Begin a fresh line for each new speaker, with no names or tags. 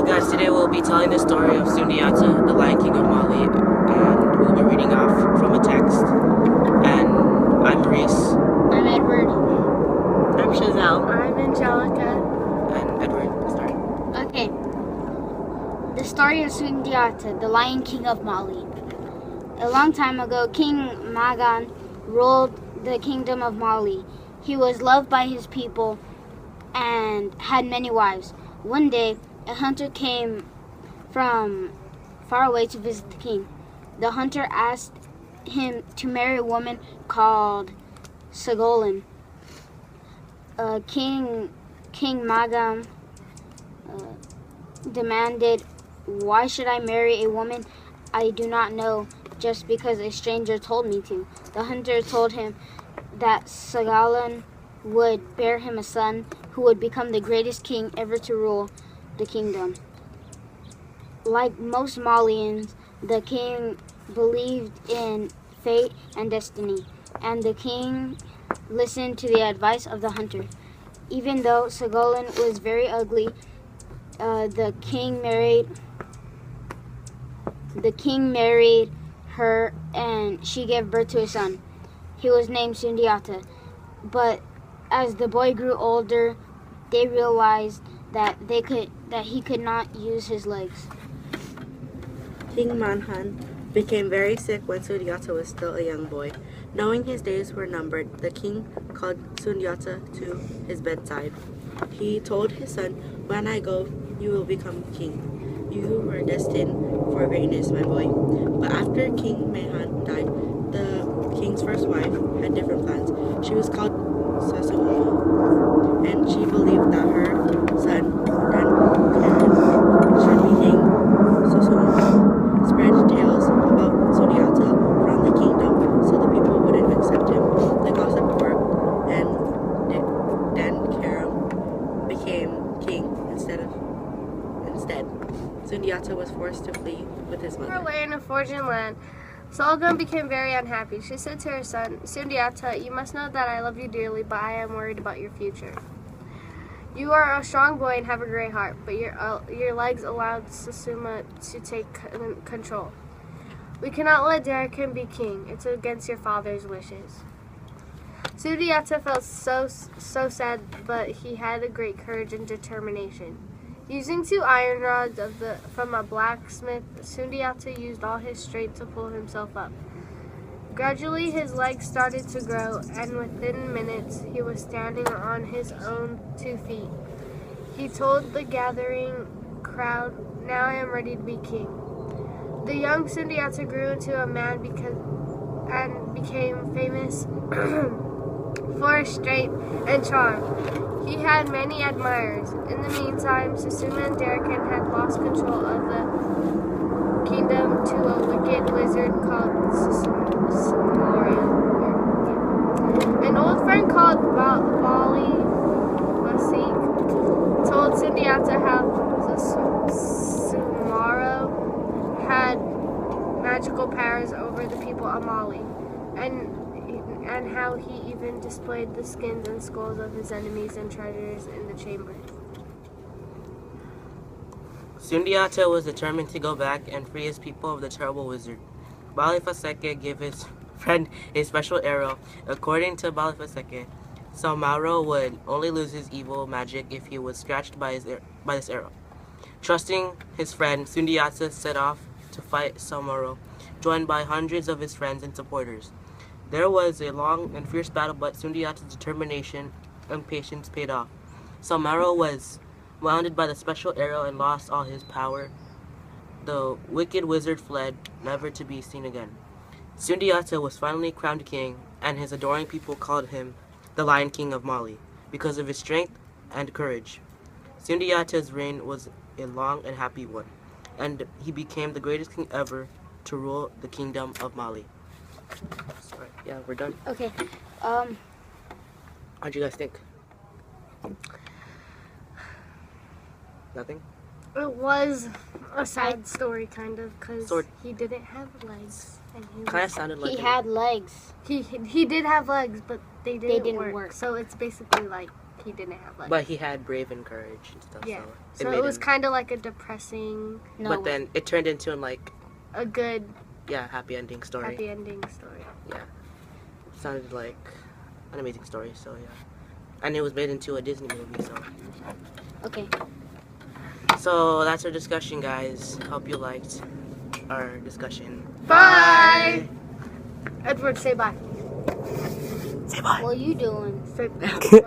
guys, today we'll be telling the story of Sundiata, the Lion King of Mali, and we'll be reading off from a text. And I'm Reese.
I'm Edward.
I'm Chazelle.
I'm Angelica.
And Edward, start.
Okay. The story of Sundiata, the Lion King of Mali. A long time ago, King Magan ruled the kingdom of Mali. He was loved by his people and had many wives. One day, a hunter came from far away to visit the king. The hunter asked him to marry a woman called Sagolin. King Magam demanded, "Why should I marry a woman I do not know just because a stranger told me to?" The hunter told him that Sagolin would bear him a son who would become the greatest king ever to rule the kingdom. Like most Malians, the king believed in fate and destiny, and the king listened to the advice of the hunter. Even though Sagolin was very ugly, the king married her, and she gave birth to a son. He was named Sundiata. But as the boy grew older, they realized that he could not use his legs.
King Manhan became very sick when Sundiata was still a young boy. Knowing his days were numbered, the king called Sundiata to his bedside. He told his son, "When I go, you will become king. You were destined for greatness, my boy." But after King Manhan died, the king's first wife had different plans. She was called Sasuma, and she believed that her son, Dan should be king. Sasuma spread tales about Sundiata around the kingdom so the people wouldn't accept him. The gossip worked, and Dan Karam became king instead. Sundiata was forced to flee with his mother.
Away in a foreign land, Solgan became very unhappy. She said to her son, "Sundiata, you must know that I love you dearly, but I am worried about your future. You are a strong boy and have a great heart, but your legs allowed Sasuma to take control. We cannot let Darakan be king. It's against your father's wishes." Sundiata felt so sad, but he had a great courage and determination. Using 2 iron rods from a blacksmith, Sundiata used all his strength to pull himself up. Gradually, his legs started to grow, and within minutes, he was standing on his own 2 feet. He told the gathering crowd, "Now I am ready to be king." The young Sundiata grew into a man and became famous for his strength and charm. He had many admirers. In the meantime, Sasuma and Darakan had lost control of the kingdom to a wicked wizard called Samaria. An old friend called Bali Masik told Sundiata how Sumaro had magical powers over the people of Mali, and how he even displayed the skins and skulls of his enemies and treasures in the chamber.
Sundiata was determined to go back and free his people of the terrible wizard. Balifaseke gave his friend a special arrow. According to Balifaseke, Salmaro would only lose his evil magic if he was scratched by this arrow. Trusting his friend, Sundiata set off to fight Salmaro, joined by hundreds of his friends and supporters. There was a long and fierce battle, but Sundiata's determination and patience paid off. Salmaro was wounded by the special arrow and lost all his power. The wicked wizard fled, never to be seen again. Sundiata was finally crowned king, and his adoring people called him the Lion King of Mali because of his strength and courage. Sundiata's reign was a long and happy one, and he became the greatest king ever to rule the kingdom of Mali. Sorry. Yeah, we're done.
Okay.
How'd you guys think? Nothing?
It was a sad story, kind of, because
Sort-
he didn't have legs. And
Kind of sounded like
He
it.
had legs.
he did have legs, but they didn't
didn't work.
So it's basically like he didn't have like.
But he had brave and courage and stuff.
Yeah.
So
So
made
it was
him-
kind of like a depressing,
No.
But then it turned into like
a good
happy ending story.
happy ending story.
Sounded like an amazing story. So yeah, and it was made into a Disney movie.
Okay.
So that's our discussion, guys. Hope you liked our discussion.
Bye. Edward, say bye.
Say bye.
What are you doing?
Say